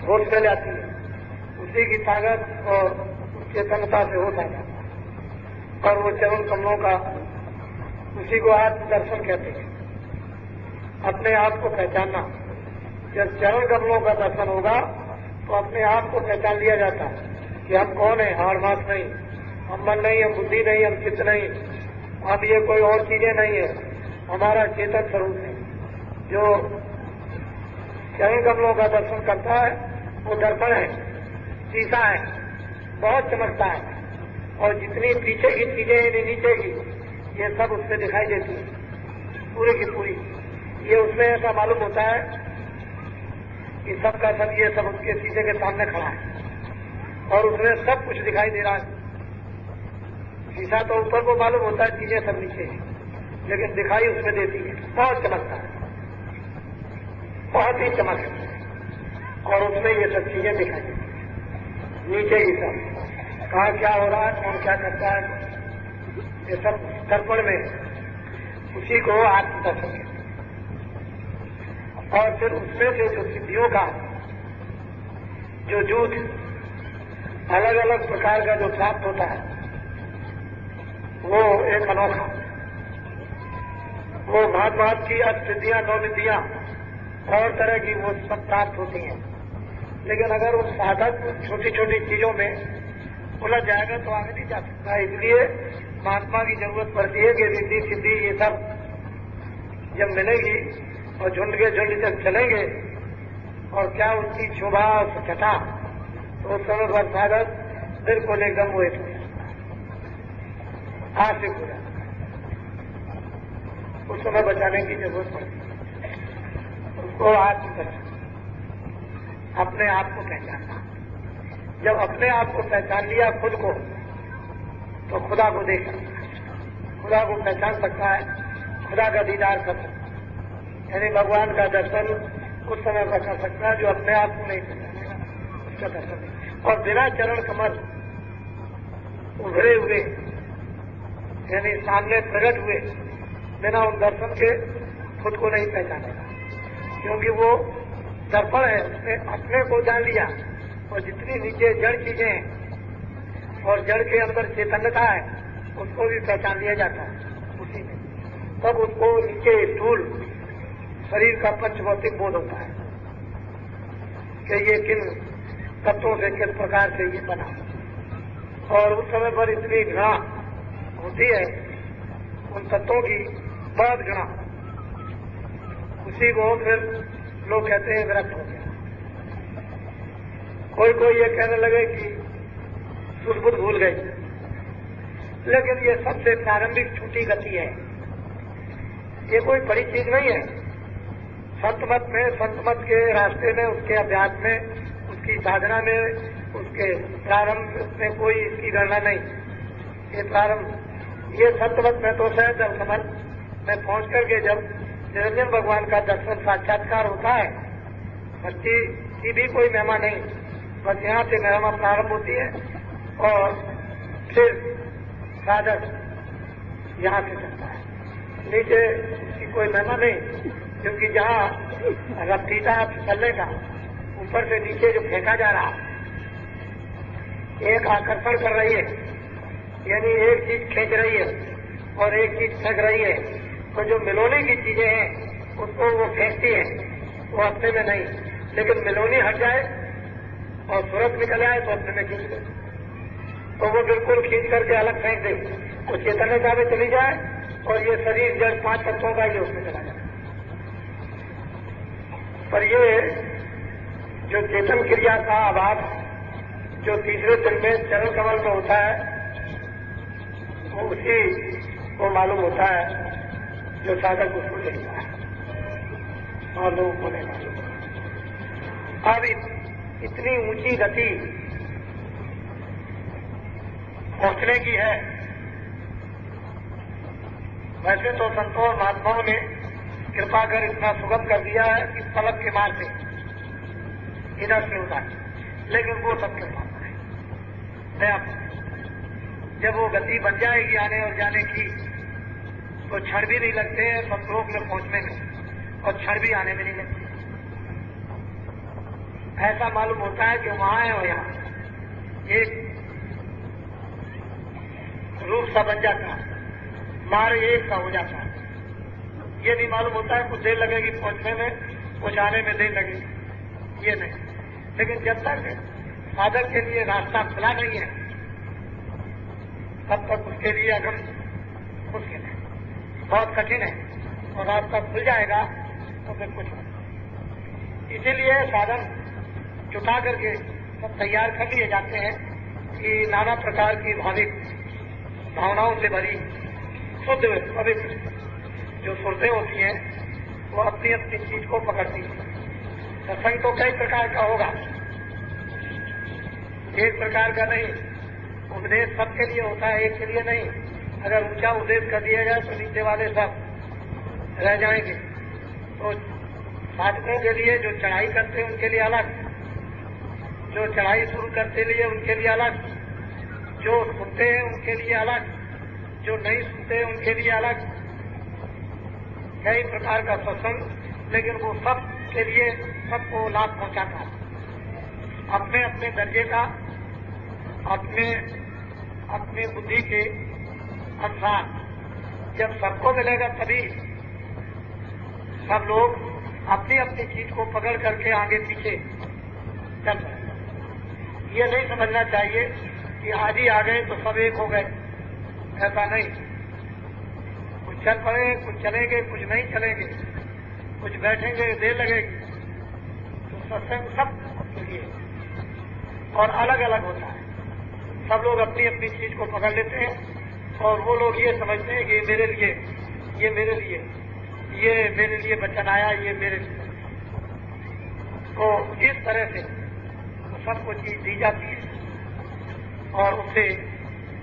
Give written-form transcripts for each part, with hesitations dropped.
होश में आती है, उसी की ताकत और चेतनता से होता जाता है। और वो चरण कमलों का, उसी को आत्म दर्शन कहते हैं, अपने आप को पहचानना। जब चरण कमलों का दर्शन होगा तो अपने आप को पहचान लिया जाता है कि हम कौन है, हार मास नहीं, हम मन नहीं, हम बुद्धि नहीं, हम चित्त नहीं, अब ये कोई और चीजें नहीं है, हमारा चेतन स्वरूप है। जो चरण कमलों का दर्शन करता है वो दर्पण है, शीशा है, बहुत चमकता है, और जितनी पीछे की चीजें यानी नीचे की, ये सब उसमें दिखाई देती है, पूरी की पूरी। ये उसमें ऐसा मालूम होता है कि सबका सब ये सब उसके शीशे के सामने खड़ा है और उसमें सब कुछ दिखाई दे रहा है। शीशा तो ऊपर को मालूम होता है, चीजें सब नीचे है, लेकिन दिखाई उसमें देती है, बहुत चमकता है, बहुत ही चमक है, और उसमें ये सब चीजें दिखाई देती है, नीचे ही सब, कहाँ क्या हो रहा है, कौन क्या करता है, ये सब दर्पण में, उसी को आत्मदर्शन कहते हैं। और फिर उसमें से जो सिद्धियों का जो जूथ अलग अलग प्रकार का जो प्राप्त होता है, वो एक अनोखा, वो भांत की अष्टसिद्धियां, 9 विद्यां और तरह की वो सब प्राप्त होती हैं। लेकिन अगर उस साधक छोटी छोटी चीजों में उलझ जाएगा तो आगे नहीं जा सकता। इसलिए महात्मा की जरूरत पड़ती है कि रिद्धि सिद्धि ये सब जब मिलेगी और झुंड के झुंड जब चलेंगे और क्या उसकी शोभा और स्वच्छता, तो उस समय पर साधक बिल्कुल एकदम वो आशिक हो जाता है, उस समय बचाने की जरूरत पड़ती है। उसको आत्मदर्शन, अपने आप को पहचानना। जब अपने आप को पहचान लिया खुद को, तो खुदा को देख सकता है, खुदा को पहचान सकता है, खुदा का दीदार कर सकता है, यानी भगवान का दर्शन उस समय पर कर सकता है जो अपने आप को नहीं पहचानेगा, उसका दर्शन नहीं। और बिना चरण कमल उभरे हुए, यानी सामने प्रकट हुए, बिना उन दर्शन के खुद को नहीं पहचानेगा, क्योंकि वो दर्पण है, उसने अपने को जान लिया। और जितनी नीचे जड़ चीजें हैं और जड़ के अंदर चैतन्यता है, उसको भी पहचान लिया जाता है उसी में। तब उसको नीचे स्थूल शरीर का पंचभौतिक बोध होता है कि ये किन तत्वों से, किस प्रकार से ये बना। और उस समय पर इतनी घृणा होती है उन तत्वों की, बहुत घृणा, उसी को फिर लोग कहते हैं विरक्त हो गया। कोई ये कहने लगे कि सुध-बुध भूल गई, लेकिन ये सबसे प्रारंभिक छूटी गति है, ये कोई बड़ी चीज नहीं है। संतमत में, संतमत के रास्ते में, उसके अभ्यास में, उसकी साधना में, उसके प्रारंभ में कोई इसकी गणना नहीं। ये प्रारंभ, ये संतमत में तो शायद दर्शन में पहुंच करके जब निरंजन भगवान का दर्शन साक्षात्कार होता है, भक्ति की भी कोई महिमा नहीं, बस यहाँ से महिमा प्रारंभ होती है और फिर साधक यहाँ से चलता है, नीचे उसकी कोई महिमा नहीं। क्योंकि जहाँ रफ्तीता चलने का, ऊपर से नीचे जो फेंका जा रहा, एक आकर्षण कर रही है, यानी एक चीज खींच रही है और एक चीज फेंक रही है, तो जो मिलोने की चीजें हैं उसको वो फेंकती है, वो अपने में नहीं। लेकिन मिलोनी हट जाए और सूरत निकल आए तो अपने में खींच दे, तो वो बिल्कुल खींच करके अलग फेंक दे, वो चेतनता में चली जाए और ये शरीर जड़ 5 तत्वों का ये उसमें चला जाए। पर ये जो चेतन क्रिया का अभाव जो तीसरे दिन में चरण कमल में होता है, वो उसी को मालूम होता है जो साधक उसको देखता है और लोगों को नहीं मालूम। अब इतनी ऊंची गति पहुंचने की है। वैसे तो संतों और महात्माओं ने कृपा कर इतना सुगम कर दिया है कि पलक के मार से इधर से उधर, लेकिन वो सब कृपा है। जब वो गति बन जाएगी आने और जाने की, तो क्षण भी नहीं लगते हैं सतलोक में पहुंचने में, और क्षण भी आने में नहीं लगते। ऐसा मालूम होता है कि वहां है और यहाँ एक रूप सा बन जाता है, मार्ग एक सा हो जाता है। ये नहीं मालूम होता है कुछ देर लगेगी पहुंचने में, कुछ आने में देर लगेगी, ये नहीं। लेकिन जब तक साधक के लिए रास्ता खुला नहीं है तब तक उसके लिए अगर मुश्किल है, बहुत कठिन है। और रास्ता खुल जाएगा तो फिर कुछ नहीं। इसीलिए साधन जुटा करके सब तैयार कर लिए जाते हैं कि नाना प्रकार की भाविक भावनाओं से भरी शुद्ध पवित्र जो सुरतें होती हैं वो अपनी अपनी चीज को पकड़ती हैं। सत्संग तो कई प्रकार का होगा, एक प्रकार का नहीं। उपदेश सबके लिए होता है, एक के लिए नहीं। अगर ऊंचा उपदेश कर दिया जाए तो नीचे वाले सब रह जाएंगे। तो साधकों के लिए जो चढ़ाई करते हैं उनके लिए अलग, जो चढ़ाई शुरू करते लिए उनके लिए अलग, जो सुनते हैं उनके लिए अलग, जो नहीं सुनते उनके लिए अलग। कई प्रकार का सत्संग, लेकिन वो सब के लिए सबको लाभ पहुंचाता है। अपने अपने दर्जे का, अपने बुद्धि के अनुसार जब सबको मिलेगा तभी सब लोग अपनी अपनी चीज को पकड़ करके आगे पीछे चल सकते। ये नहीं समझना चाहिए कि आज ही आ गए तो सब एक हो गए, ऐसा नहीं। कुछ चल पड़े, कुछ चलेंगे, कुछ नहीं चलेंगे, कुछ बैठेंगे, देर लगेगी। तो सत्संग सबके लिए और अलग अलग होता है। सब लोग अपनी अपनी चीज को पकड़ लेते हैं और वो लोग ये समझते हैं कि ये मेरे लिए, ये मेरे लिए, ये मेरे लिए वचन आया, ये मेरे लिए। तो इस तरह से सबको चीज दी जाती है और उससे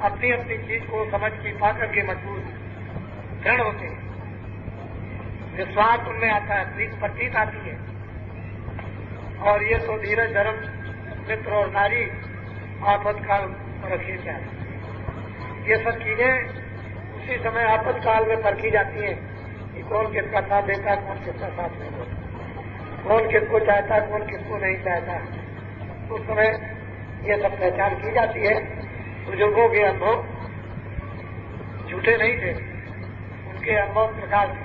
अपनी अपनी चीज को समझ के पा करके मजबूत दृढ़ होते हैं। विश्वास उनमें आता है, प्रतीत आती है। और ये तो धीरज धर्म मित्र और नारी आपातकाल रखिए क्या, ये सब चीजें उसी समय आपातकाल में परखी जाती हैं कि कौन किसका साथ देता है, कौन किसका साथ नहीं देता, कौन किसको चाहता है, कौन किसको नहीं चाहता। उस समय ये सब पहचान की जाती है। बुजुर्गों के अनुभव झूठे नहीं थे, उनके अनुभव प्रकाश थे।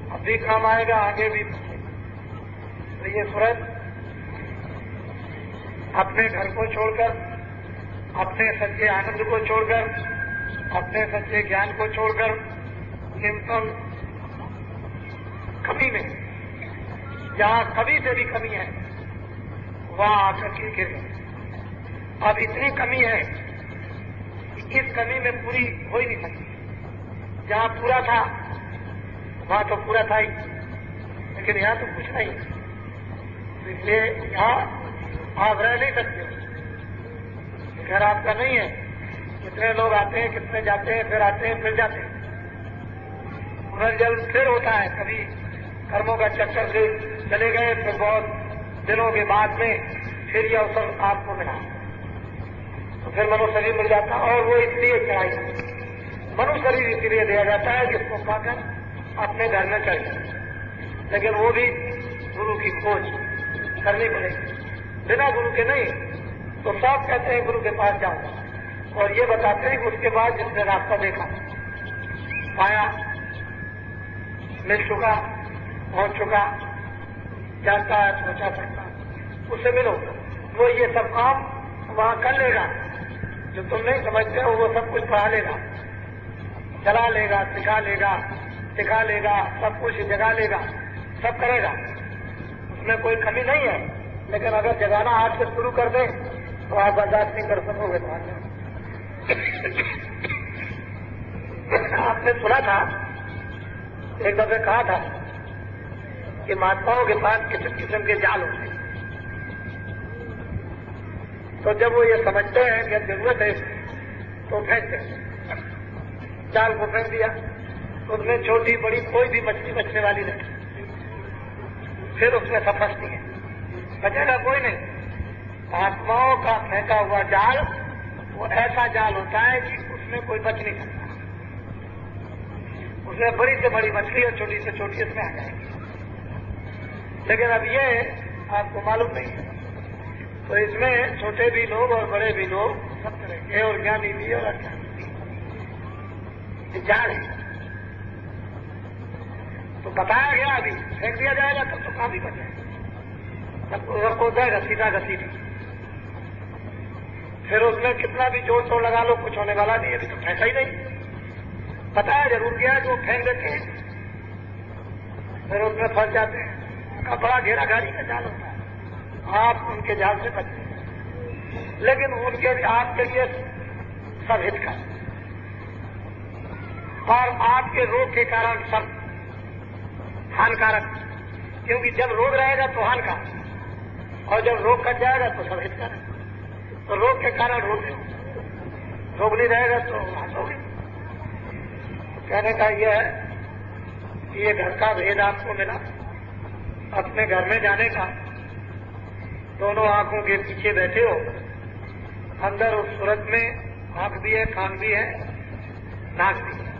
अब भी काम आएगा, आगे भी। तो ये सूरज अपने घर को छोड़कर, अपने सच्चे आनंद को छोड़कर, अपने सच्चे ज्ञान को छोड़कर सिंपल कमी में, जहां कभी से भी कमी है, वहां आकर के गिर गए। अब इतनी कमी है कि इस कमी में पूरी हो ही नहीं सकती। जहां पूरा था वहां तो पूरा था ही, लेकिन यहाँ तो कुछ नहीं। इसलिए यहाँ आप रह नहीं सकते, घर आपका नहीं है। कितने लोग आते हैं, कितने जाते हैं, फिर आते हैं, फिर जाते हैं। पुनर्जन्म फिर होता है, कभी कर्मों का चक्कर से चले गए, फिर बहुत दिनों के बाद में फिर यह अवसर आपको मिला तो फिर मनुष्य शरीर मिल जाता। और वो इसलिए चढ़ाई, मनुष्य शरीर इसलिए दिया जाता है जिसको पाकर अपने घर में चढ़ जाए। लेकिन वो भी गुरु की खोज करनी पड़ेगी, बिना गुरु के नहीं। तो सब कहते हैं गुरु के पास जाओ, और ये बताते हैं कि उसके बाद जिसने रास्ता देखा, पाया, मिल चुका, पहुंच चुका, जानता है, पहुंचा सकता, उससे मिलो। वो ये सब काम वहां कर लेगा जो तुम नहीं समझते हो। वो सब कुछ पढ़ा लेगा, चला लेगा, सिखा लेगा, सब कुछ जगा लेगा, सब करेगा। उसमें कोई कमी नहीं है। लेकिन अगर जगाना आज से शुरू कर दे तो आप बर्दाश्त नहीं कर सकोगे। आपने सुना था, एक दफे कहा था कि महात्माओं के पास किस्म किस्म के जाल होते हैं। तो जब वो ये समझते हैं कि जरूरत है तो फेंकते हैं, जाल को फेंक दिया, उसमें छोटी बड़ी कोई भी मछली बचने वाली नहीं। फिर उसमें सब फंसती है, बचेगा कोई नहीं। आत्माओं का फेंका हुआ जाल वो ऐसा जाल होता है कि उसमें कोई बच नहीं सकता। उसमें बड़ी से बड़ी मछली और छोटी से छोटी उसमें आ जाएगी। लेकिन अब ये आपको मालूम नहीं है। तो इसमें छोटे भी लोग और बड़े भी लोग सब तरह के, और ज्ञानी भी और अज्ञानी भी जान है। तो बताया गया, अभी फेंक दिया जाएगा तब तो काम ही बच जाएगा, तब उसको जाएगा सीधा घसीटी। फिर उसमें कितना भी जोड़ तोड़ लगा लो, कुछ होने वाला नहीं, अभी तो फेंका ही नहीं। बताया जरूर गया कि वो फेंक देते हैं, फिर उसमें फंस जाते हैं। उनका बड़ा घेरा घारी का जाल होता है, आप उनके जाल से बचते हैं, लेकिन उनके भी आपके लिए सब हित का, और आपके रोग के कारण सब हानिकारक, क्योंकि जब रोग रहेगा तो हानिकारक, और जब रोग कट जाएगा तो सब हितकारक। तो रोग के कारण रोग नहीं रहेगा तो हानि। कहने का यह है कि ये घर का भेद आपको मिला, अपने घर में जाने का। दोनों आंखों के पीछे बैठे हो, अंदर उस सूरत में आंख भी है, कान भी है, नाक भी है।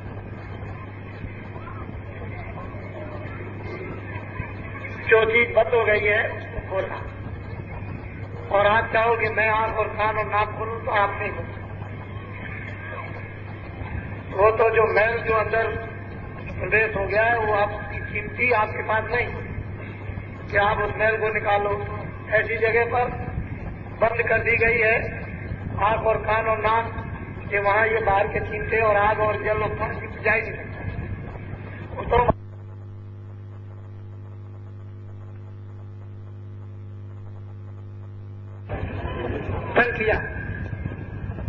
जो चीज बंद हो गई है उसको खोलना, और आप चाहो कि मैं आंख और कान और नाक खोलूं तो आप नहीं खोल। वो तो जो मैल जो अंदर प्रवेश हो गया है वो आपकी कीमती आपके पास नहीं कि आप उस मैल को निकालो। ऐसी जगह पर बंद कर दी गई है आंख और कान और नाक कि वहां ये बाहर के चिमटे और आग और जल और पानी जा ही नहीं सकता। वो तो टंकिया,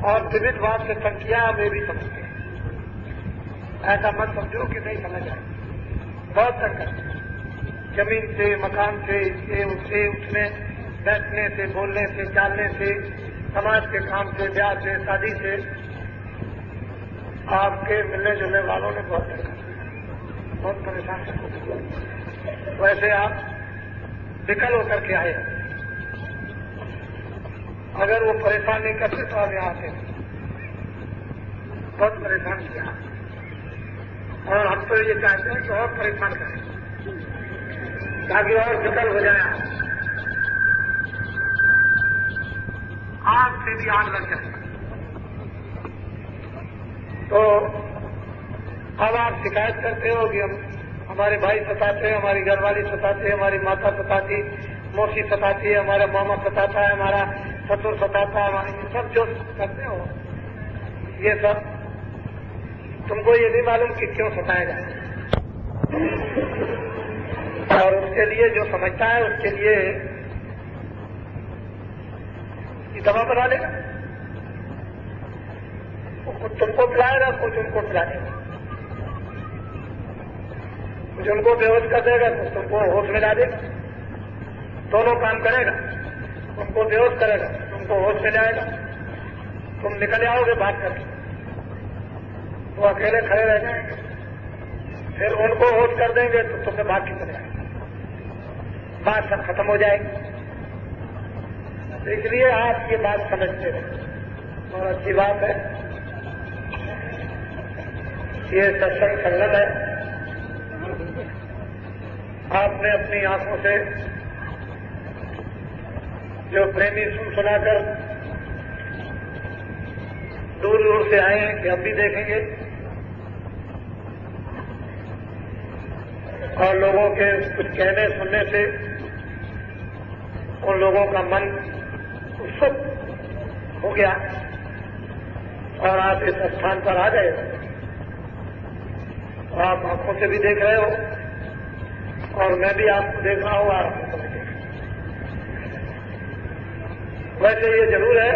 और विविध बात से टंकिया वे भी समझते हैं। ऐसा मत समझो कि नहीं समझ आए, बहुत तंग जमीन से, मकान से, इससे उससे, उठने बैठने से, बोलने से, चालने से, समाज के काम से, ब्याह से, शादी से, आपके मिलने जुलने वालों ने बहुत तंग, बहुत परेशान कर। वैसे आप विकल होकर के आए, अगर वो परेशान नहीं करते तो आप यहाँ आते, बहुत परेशान किया, और हम तो ये चाहते हैं कि और परेशान करें ताकि और विकल हो जाए, आग से भी आग लग जाए। तो अब आप शिकायत करते हो कि हमारे भाई सताते हैं, हमारी घरवाली सताते हैं, हमारी माता सताती, मौसी सताती है, हमारा मामा सताता है, हमारा ससुर सताता है, हमारे सब जो करते हो ये सब तुमको ये नहीं मालूम कि क्यों सताया जाए। और उसके लिए जो समझता है उसके लिए दवा बना लेगा, कुछ तुमको पिलाएगा, कुछ उनको पिला देगा, कुछ उनको बेहोश कर देगा, कुछ तुमको होश मिला देगा। दोनों काम करेगा, तुमको बेहोश करेगा, तुमको होश में लाएगा, तुम निकल आओगे बात करके, वो अकेले खड़े रह जाएंगे, फिर उनको होश कर देंगे तो तुम्हें बात की चले आएगी, बात सब खत्म हो जाएगी। इसलिए आप ये बात समझते रहे, और अच्छी बात है, ये सत्संग संगत है। आपने अपनी आंखों से जो प्रेमी सुनाकर दूर दूर से आए हैं कि हम भी देखेंगे, और लोगों के कुछ कहने सुनने से उन लोगों का मन उत्सुक हो गया और आप इस स्थान पर आ गए। आप आंखों से भी देख रहे हो और मैं भी आपको देख रहा हूं, आपको समझ। वैसे ये जरूर है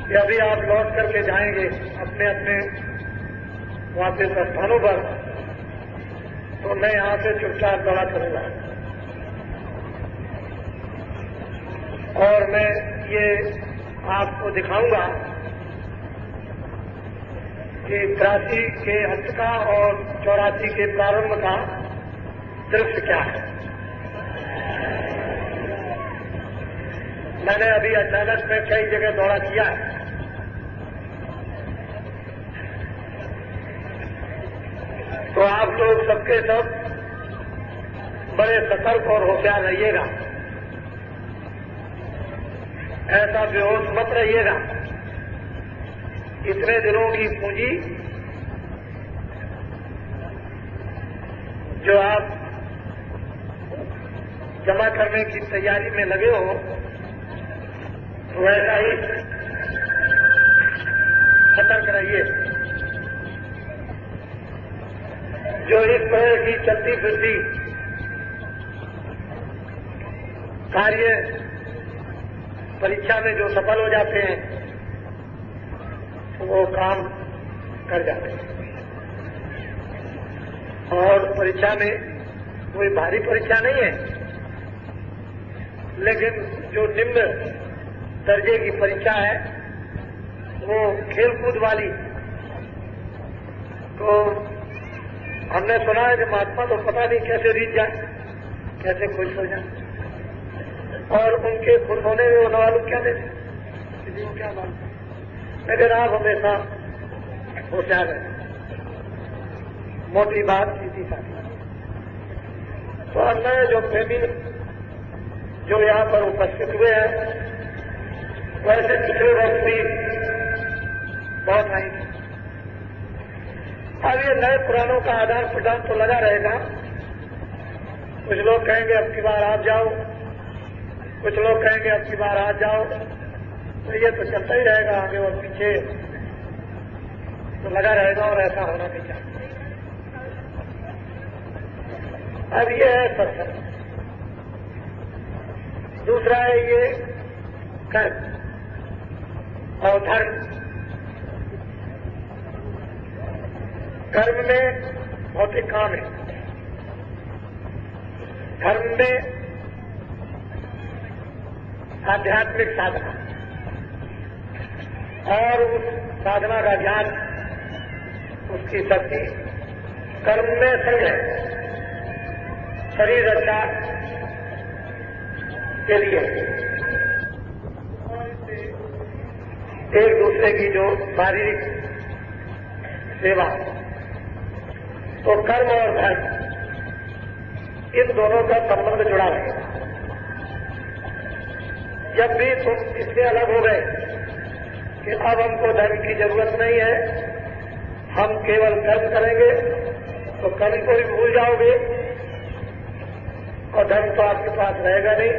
कि अभी आप लौट करके जाएंगे अपने अपने वापस स्थानों पर, तो मैं यहां से चुपचाप दौड़ा करूंगा और मैं ये आपको दिखाऊंगा कि 83 के अंत का और 84 के प्रारंभ का दृश्य क्या है। मैंने अभी अचानक में कई जगह दौरा किया है, तो आप लोग सबके सब बड़े सतर्क और होशियार रहिएगा, ऐसा बेहोश मत रहिएगा। इतने दिनों की पूंजी जो आप जमा करने की तैयारी में लगे हो, वैसा ही सतर्क रहिए। जो इस तरह की चलती फिरती कार्य परीक्षा में जो सफल हो जाते हैं, तो वो काम कर जाते हैं। और परीक्षा में कोई भारी परीक्षा नहीं है, लेकिन जो निम्न दर्जे की परीक्षा है, वो खेलकूद वाली, तो हमने सुना है कि महात्मा तो पता नहीं कैसे जीत जाए, कैसे खुश हो जाए, और उनके खुश होने में वो न मालूम क्या देते, किसी को क्या मालूम। लेकिन आप हमेशा होशियार हैं। मोटी बात सीधी साधी। तो अन्य जो प्रेमी जो यहाँ पर उपस्थित हुए हैं, वैसे पिछले वर्ष भी बहुत आई थी। अब ये नए पुरानों का आदान प्रदान तो लगा रहेगा। कुछ लोग कहेंगे अब की बार आप जाओ, कुछ लोग कहेंगे अब की बार आप जाओ, तो ये तो चलता ही रहेगा आगे और पीछे तो लगा रहेगा, और ऐसा होना नहीं चाहिए। अब ये है सत्संग। दूसरा है ये कर्म और धर्म। कर्म में भौतिक काम है, धर्म में आध्यात्मिक साधना, और उस साधना का ज्ञान, उसकी शक्ति। कर्म में संग है, शरीर रक्षा के लिए, एक दूसरे की जो शारीरिक सेवा, तो कर्म और धर्म, इन दोनों का संबंध जुड़ा रहेगा। जब भी तुम इससे अलग हो गए कि अब हमको धर्म की जरूरत नहीं है, हम केवल कर्म करेंगे, तो कर्म को भी भूल जाओगे और धर्म तो आपके पास रहेगा नहीं।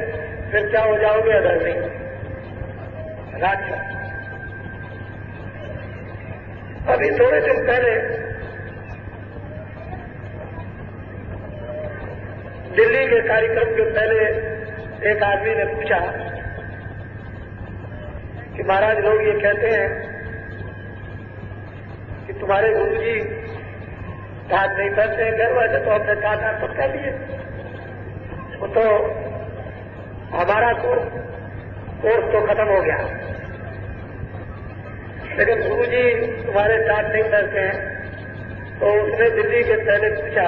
फिर क्या हो जाओगे? अधर्मी, राक्षस। अभी थोड़े दिन पहले दिल्ली के कार्यक्रम के पहले एक आदमी ने पूछा कि महाराज, लोग ये कहते हैं कि तुम्हारे गुरुजी टाट नहीं करते हैं, घर वैसे तो हमने टाट सब कर लिए, वो तो हमारा कोर्स तो खत्म हो गया, लेकिन गुरुजी तुम्हारे टाट नहीं करते हैं। तो उसने दिल्ली के पहले पूछा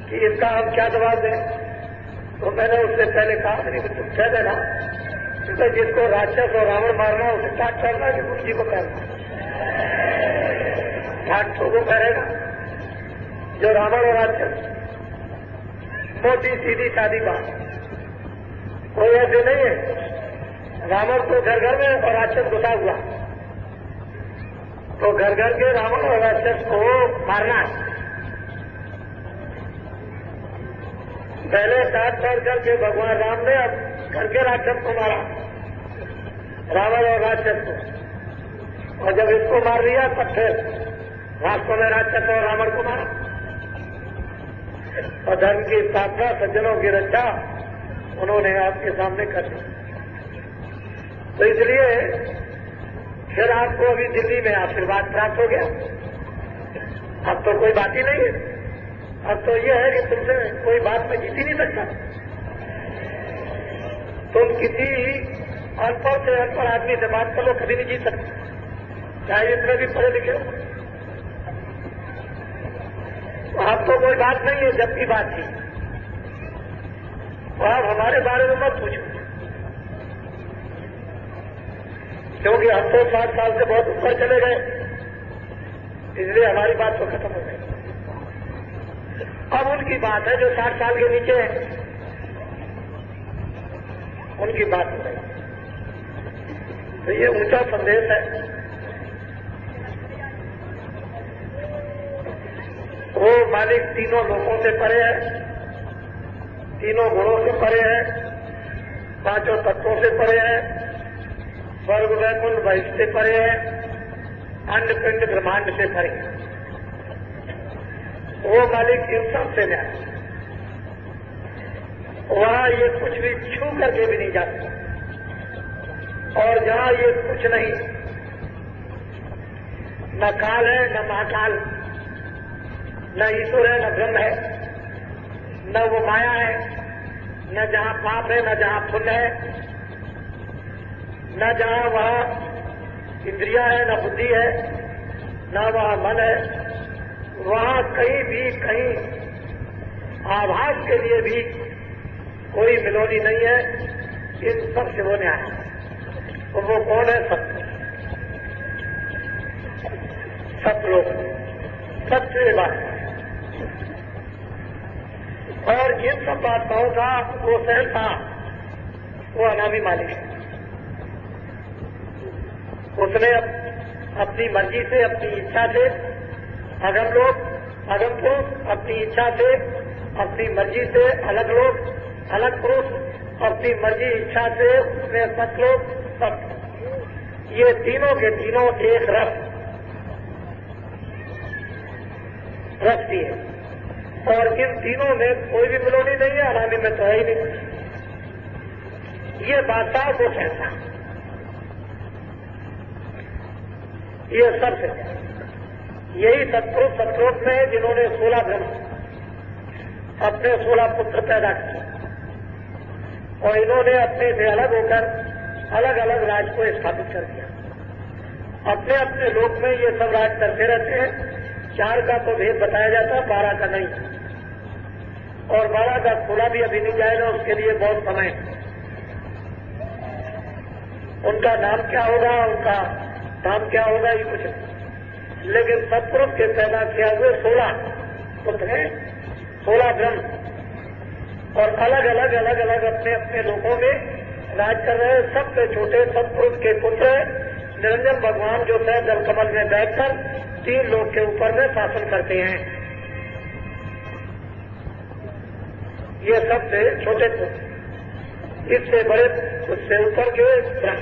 कि इसका हम क्या जवाब दें? तो मैंने उससे पहले कहा नहीं, तुम कह देना, क्योंकि जिसको राक्षस और रावण मारना उसे टाट करना कि गुरु जी को करना? टाट तो वो करेगा जो रावण और राक्षस। मोटी सीधी सादी बात, कोई ऐसे नहीं है। रावण तो घर घर में और राक्षस घुसा हुआ, तो घर घर के रावण और राक्षस को मारना है। पहले टाट कर करके भगवान राम ने अब घर के राक्षस को मारा, रावण और राक्षस को, और जब इसको मार दिया तब फिर वास्तव में राक्षस और रावण को मारा। और धर्म की स्थापना, सज्जनों की रक्षा उन्होंने आपके सामने कर दी। तो इसलिए फिर आपको अभी दिल्ली में आशीर्वाद प्राप्त हो गया। अब तो कोई बात ही नहीं है। अब तो यह है कि तुमसे कोई बात में जीत ही नहीं सकता। तुम किसी अनपढ़ से अनपढ़ आदमी से बात कर लो, कभी नहीं जीत सकते, चाहे इसमें भी पढ़े लिखे हो। अब तो कोई बात नहीं है, जब की बात थी। तो आप हमारे बारे में मत पूछो, क्योंकि हम तो 60 साल से बहुत ऊपर चले गए, इसलिए हमारी बात तो खत्म हो गई। अब उनकी बात है जो 60 साल के नीचे है, उनकी बात हो रही। तो ये ऊंचा संदेश है। वो मालिक तीनों लोगों से परे है, तीनों गुणों से परे है, पांचों तत्वों से परे है, स्वर्ग वैकुंठ वैश्य से परे है, अंड पिंड ब्रह्मांड से परे है। वो मालिक इन सब से न्याय, वहां ये कुछ भी छू करके भी नहीं जा सकता, और जहां ये कुछ नहीं, न काल है न महाकाल, न ईश्वर है न ब्रह्म है, न वो माया है, न जहां पाप है न जहां पुण्य है, न जहां वहां इंद्रिया है न बुद्धि है, न वहां मन है, वहां कहीं भी कहीं आभास के लिए भी कोई मिलोनी नहीं है। इन सब से वो न्याय है। तो वो कौन है? सत्य, सतलोक, सत्य बात। और इन सब बातों का वो सहसा, वो अनामी मालिक है। उसने अपनी मर्जी से, अपनी इच्छा से, अगम लोग, अगम पुरुष, अपनी इच्छा से, अपनी मर्जी से, अलग लोग, अलग पुरुष, अपनी मर्जी इच्छा से, उसने सतलोक, सत्य, ये तीनों के तीनों एक रस दिए। और इन तीनों में कोई भी मिलोनी नहीं है, अनामी में तो है ही नहीं। ये बादशाह को कहता, ये सब है। यही सतपुरुष सतलोक में है जिन्होंने 16 ब्रह्म, अपने 16 पुत्र पैदा किए, और इन्होंने अपने से अलग होकर अलग अलग राज को स्थापित कर दिया। अपने अपने लोक में ये सब राज करते रहते हैं। 4 का तो भेद बताया जाता, 12 का नहीं, और 12 का खोला भी अभी नहीं जाएगा, उसके लिए बहुत समय है। उनका नाम क्या होगा, उनका नाम क्या होगा, ये कुछ नहीं। लेकिन सतपुरुष के पैदा किया हुए 16 पुत्र हैं, 16 ब्रह्म, और अलग अलग अलग अलग अपने अपने लोगों में राज कर रहे हैं। सबसे छोटे सतपुरुष के पुत्र निरंजन भगवान जो है जल कमल में बैठकर 3 लोग के ऊपर में शासन करते हैं। ये सबसे छोटे पुत्र, इससे बड़े, उससे ऊपर के ब्रह्म,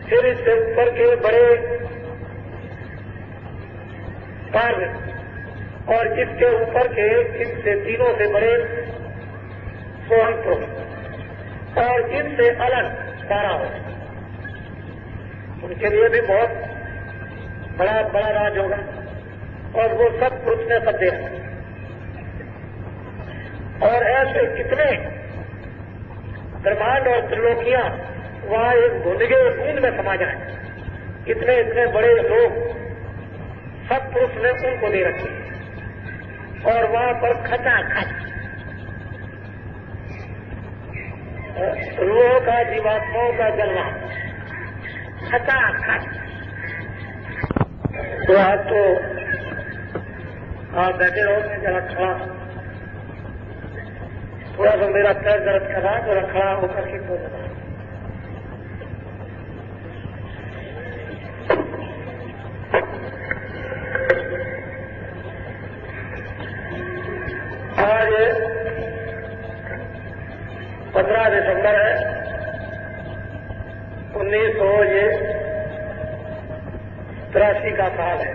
फिर इससे ऊपर के बड़े कार्य, और इसके ऊपर के इससे तीनों से बड़े सोहन पुरुष, और इनसे अलग 12 हो। उनके लिए भी बहुत बड़ा बड़ा राज होगा, और वो सब पुरुष ने सब दे रखा। और ऐसे कितने ब्रह्मांड और त्रिलोकियां वहां एक भुनगे बूंद में समा जाए, इतने इतने बड़े लोग सब पुरुष ने उनको दे रखे, और वहां पर खचाखच रूहों का, जीवात्माओं का जलना, खचाखच। तो आज तो आप बैठे रहो, मैं जरा खड़ा, थोड़ा सा मेरा पैर दर्द कर रहा है, जरा खड़ा होकर के बोल रहा है। आज 15 दिसंबर है 1983 का साल है।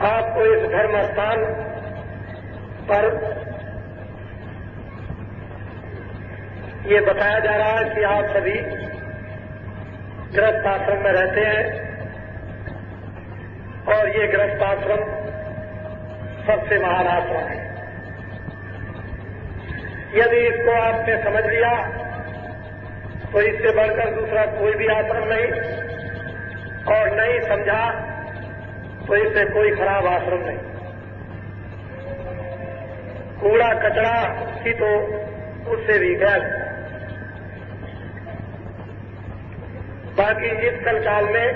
आपको इस धर्म स्थान पर ये बताया जा रहा है कि आप सभी गृहस्थ आश्रम में रहते हैं, और ये गृहस्थ आश्रम सबसे महान आश्रम है। यदि इसको आपने समझ लिया तो इससे बढ़कर दूसरा कोई भी आश्रम नहीं, और नहीं समझा तो इससे कोई खराब आश्रम नहीं। कूड़ा कचरा की तो उससे भी गैर। बाकी इस कलकाल में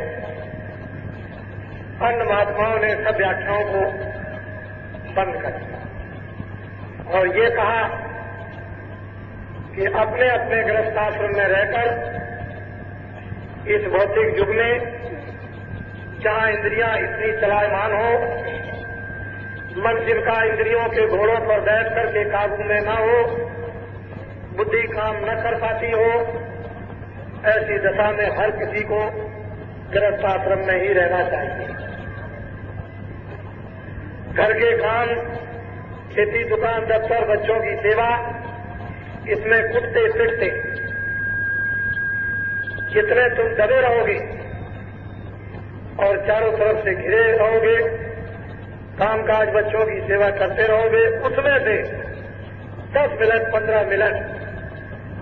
अन्य महात्माओं ने सब व्याख्याओं को बंद कर दिया और ये कहा कि अपने अपने गृहस्थाश्रम में रहकर इस भौतिक युग में जहां इंद्रियां इतनी चलायमान हो, मन जिनका इंद्रियों के घोड़ों पर बैठ करके काबू में न हो, बुद्धि काम न कर पाती हो, ऐसी दशा में हर किसी को गृहस्थाश्रम में ही रहना चाहिए। घर के काम, खेती, दुकान, दफ्तर, बच्चों की सेवा, इसमें कुटते पिटते जितने तुम दबे रहोगे और चारों तरफ से घिरे रहोगे, कामकाज बच्चों की सेवा करते रहोगे, उसमें से 10 मिनट 15 मिनट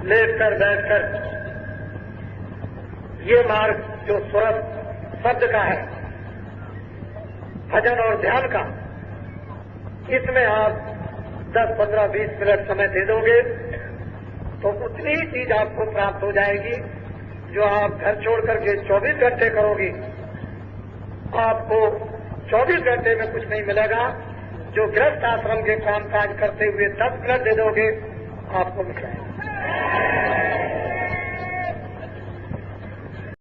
लेटकर बैठकर ये मार्ग जो स्वरत शब्द का है, भजन और ध्यान का, इसमें आप 10, 15, 20 मिनट समय दे दोगे तो उतनी ही चीज आपको प्राप्त हो जाएगी जो आप घर छोड़ करके 24 घंटे करोगे। आपको 24 घंटे में कुछ नहीं मिलेगा, जो गृहस्थ आश्रम के कामकाज करते हुए 10 मिनट दे दोगे आपको मिल जाएगा।